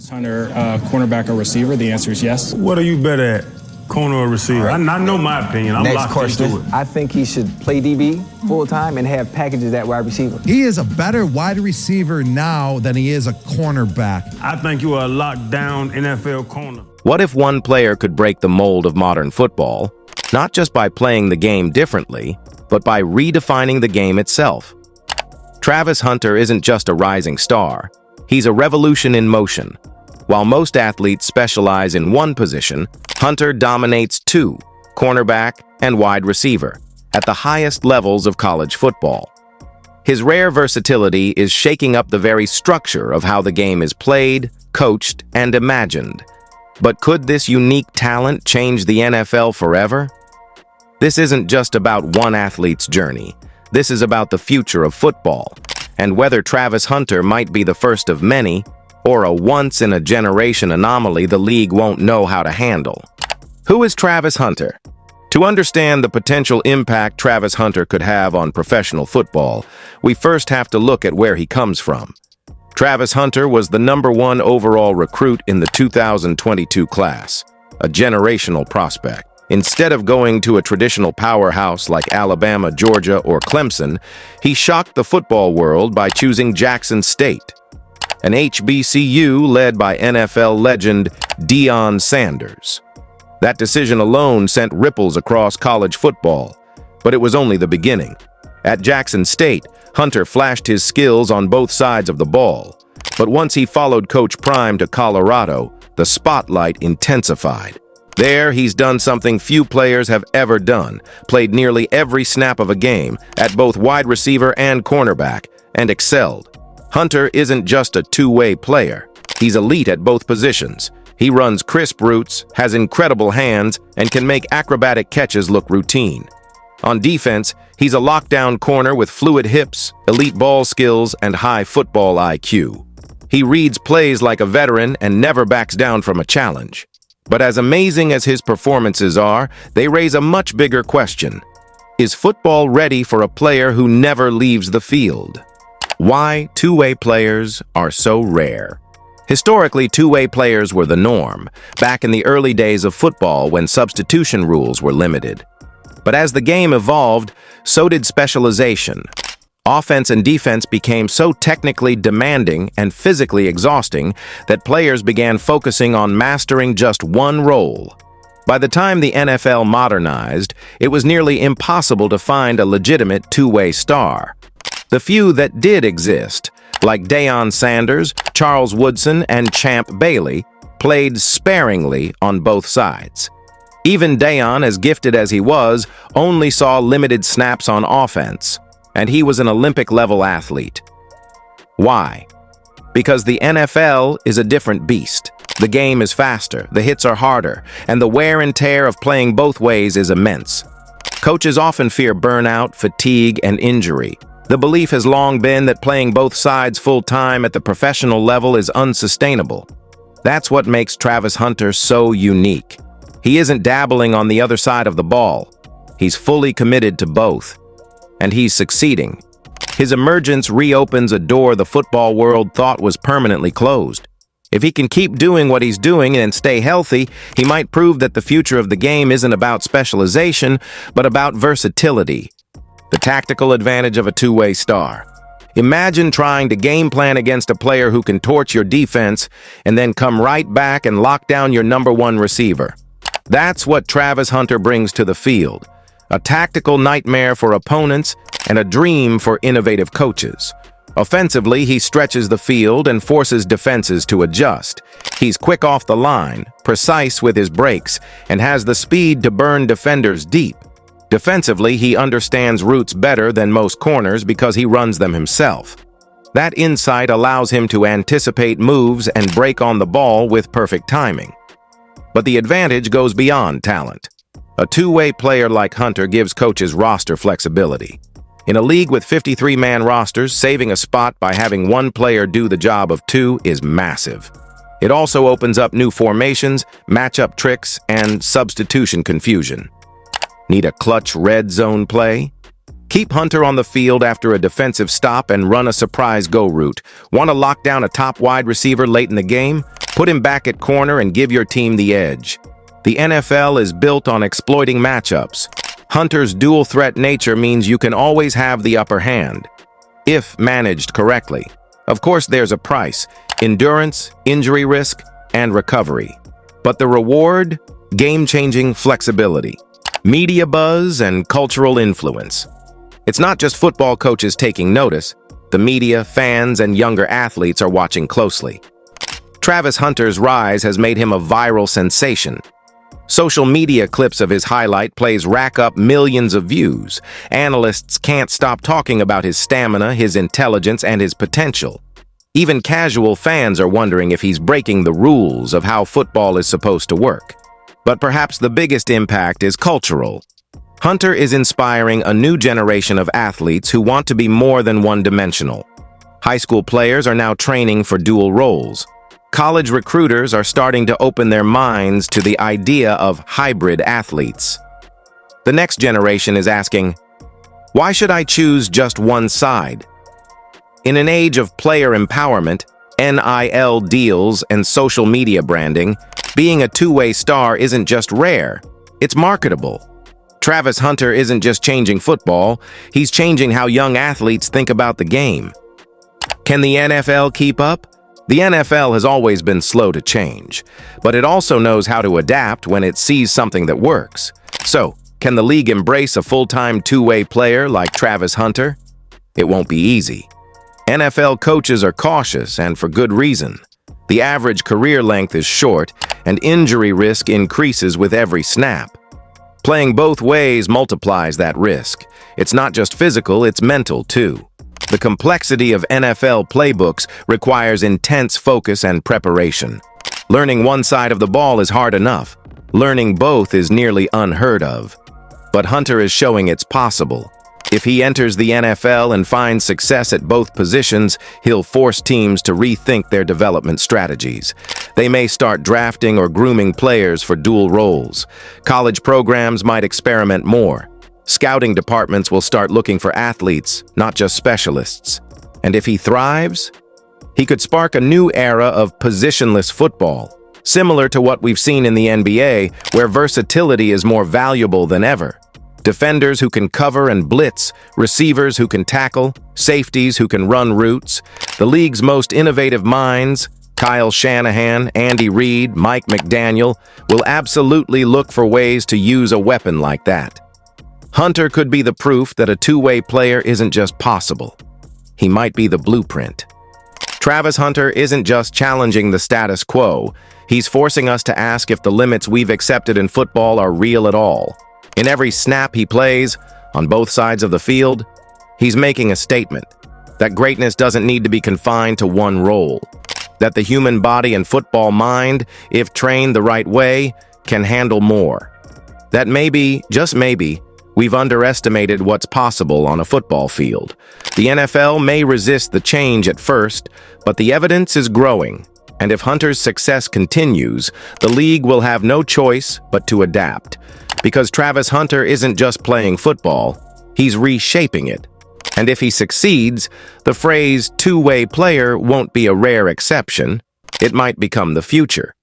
Hunter, cornerback or receiver? The answer is yes. What are you better at, corner or receiver? Right. I know my opinion. I'm Next locked question. into it. I think he should play DB full-time and have packages at wide receiver. He is a better wide receiver now than he is a cornerback. I think you are a locked down NFL corner. What if one player could break the mold of modern football, not just by playing the game differently, but by redefining the game itself? Travis Hunter isn't just a rising star. He's a revolution in motion. While most athletes specialize in one position, Hunter dominates two, cornerback and wide receiver, at the highest levels of college football. His rare versatility is shaking up the very structure of how the game is played, coached, and imagined. But could this unique talent change the NFL forever? This isn't just about one athlete's journey. This is about the future of football, and whether Travis Hunter might be the first of many, or a once-in-a-generation anomaly the league won't know how to handle. Who is Travis Hunter? To understand the potential impact Travis Hunter could have on professional football, we first have to look at where he comes from. Travis Hunter was the #1 overall recruit in the 2022 class, a generational prospect. Instead of going to a traditional powerhouse like Alabama, Georgia, or Clemson, he shocked the football world by choosing Jackson State, an HBCU led by NFL legend Deion Sanders. That decision alone sent ripples across college football, but it was only the beginning. At Jackson State, Hunter flashed his skills on both sides of the ball, but once he followed Coach Prime to Colorado, the spotlight intensified. There, he's done something few players have ever done, played nearly every snap of a game at both wide receiver and cornerback, and excelled. Hunter isn't just a two-way player. He's elite at both positions. He runs crisp routes, has incredible hands, and can make acrobatic catches look routine. On defense, he's a lockdown corner with fluid hips, elite ball skills, and high football IQ. He reads plays like a veteran and never backs down from a challenge. But as amazing as his performances are, they raise a much bigger question. Is football ready for a player who never leaves the field? Why two-way players are so rare? Historically, two-way players were the norm, back in the early days of football when substitution rules were limited. But as the game evolved, so did specialization. Offense and defense became so technically demanding and physically exhausting that players began focusing on mastering just one role. By the time the NFL modernized, it was nearly impossible to find a legitimate two-way star. The few that did exist, like Deion Sanders, Charles Woodson, and Champ Bailey, played sparingly on both sides. Even Deion, as gifted as he was, only saw limited snaps on offense, and he was an Olympic-level athlete. Why? Because the NFL is a different beast. The game is faster, the hits are harder, and the wear and tear of playing both ways is immense. Coaches often fear burnout, fatigue, and injury. The belief has long been that playing both sides full-time at the professional level is unsustainable. That's what makes Travis Hunter so unique. He isn't dabbling on the other side of the ball. He's fully committed to both. And he's succeeding. His emergence reopens a door the football world thought was permanently closed. If he can keep doing what he's doing and stay healthy, he might prove that the future of the game isn't about specialization, but about versatility. The tactical advantage of a two-way star. Imagine trying to game plan against a player who can torch your defense and then come right back and lock down your #1 receiver. That's what Travis Hunter brings to the field. A tactical nightmare for opponents and a dream for innovative coaches. Offensively, he stretches the field and forces defenses to adjust. He's quick off the line, precise with his breaks, and has the speed to burn defenders deep. Defensively, he understands routes better than most corners because he runs them himself. That insight allows him to anticipate moves and break on the ball with perfect timing. But the advantage goes beyond talent. A two-way player like Hunter gives coaches roster flexibility. In a league with 53-man rosters, saving a spot by having one player do the job of two is massive. It also opens up new formations, matchup tricks, and substitution confusion. Need a clutch red zone play? Keep Hunter on the field after a defensive stop and run a surprise go route. Want to lock down a top wide receiver late in the game? Put him back at corner and give your team the edge. The NFL is built on exploiting matchups. Hunter's dual threat nature means you can always have the upper hand, if managed correctly. Of course, there's a price: endurance, injury risk, and recovery. But the reward? Game-changing flexibility, media buzz, and cultural influence. It's not just football coaches taking notice. The media, fans, and younger athletes are watching closely. Travis Hunter's rise has made him a viral sensation. Social media clips of his highlight plays rack up millions of views. Analysts can't stop talking about his stamina, his intelligence, and his potential. Even casual fans are wondering if he's breaking the rules of how football is supposed to work. But perhaps the biggest impact is cultural. Hunter is inspiring a new generation of athletes who want to be more than one-dimensional. High school players are now training for dual roles. College recruiters are starting to open their minds to the idea of hybrid athletes. The next generation is asking, why should I choose just one side? In an age of player empowerment, NIL deals, and social media branding, being a two-way star isn't just rare, it's marketable. Travis Hunter isn't just changing football, he's changing how young athletes think about the game. Can the NFL keep up? The NFL has always been slow to change, but it also knows how to adapt when it sees something that works. So, can the league embrace a full-time two-way player like Travis Hunter? It won't be easy. NFL coaches are cautious, and for good reason. The average career length is short, and injury risk increases with every snap. Playing both ways multiplies that risk. It's not just physical, it's mental too. The complexity of NFL playbooks requires intense focus and preparation. Learning one side of the ball is hard enough. Learning both is nearly unheard of. But Hunter is showing it's possible. If he enters the NFL and finds success at both positions, he'll force teams to rethink their development strategies. They may start drafting or grooming players for dual roles. College programs might experiment more. Scouting departments will start looking for athletes, not just specialists. And if he thrives, he could spark a new era of positionless football, similar to what we've seen in the NBA, where versatility is more valuable than ever. Defenders who can cover and blitz, receivers who can tackle, safeties who can run routes. The league's most innovative minds, Kyle Shanahan, Andy Reid, Mike McDaniel, will absolutely look for ways to use a weapon like that. Hunter could be the proof that a two-way player isn't just possible. He might be the blueprint. Travis Hunter isn't just challenging the status quo. He's forcing us to ask if the limits we've accepted in football are real at all. In every snap he plays, on both sides of the field, he's making a statement that greatness doesn't need to be confined to one role, that the human body and football mind, if trained the right way, can handle more. That maybe, just maybe, we've underestimated what's possible on a football field. The NFL may resist the change at first, but the evidence is growing, and if Hunter's success continues, the league will have no choice but to adapt. Because Travis Hunter isn't just playing football, he's reshaping it. And if he succeeds, the phrase two-way player won't be a rare exception. It might become the future.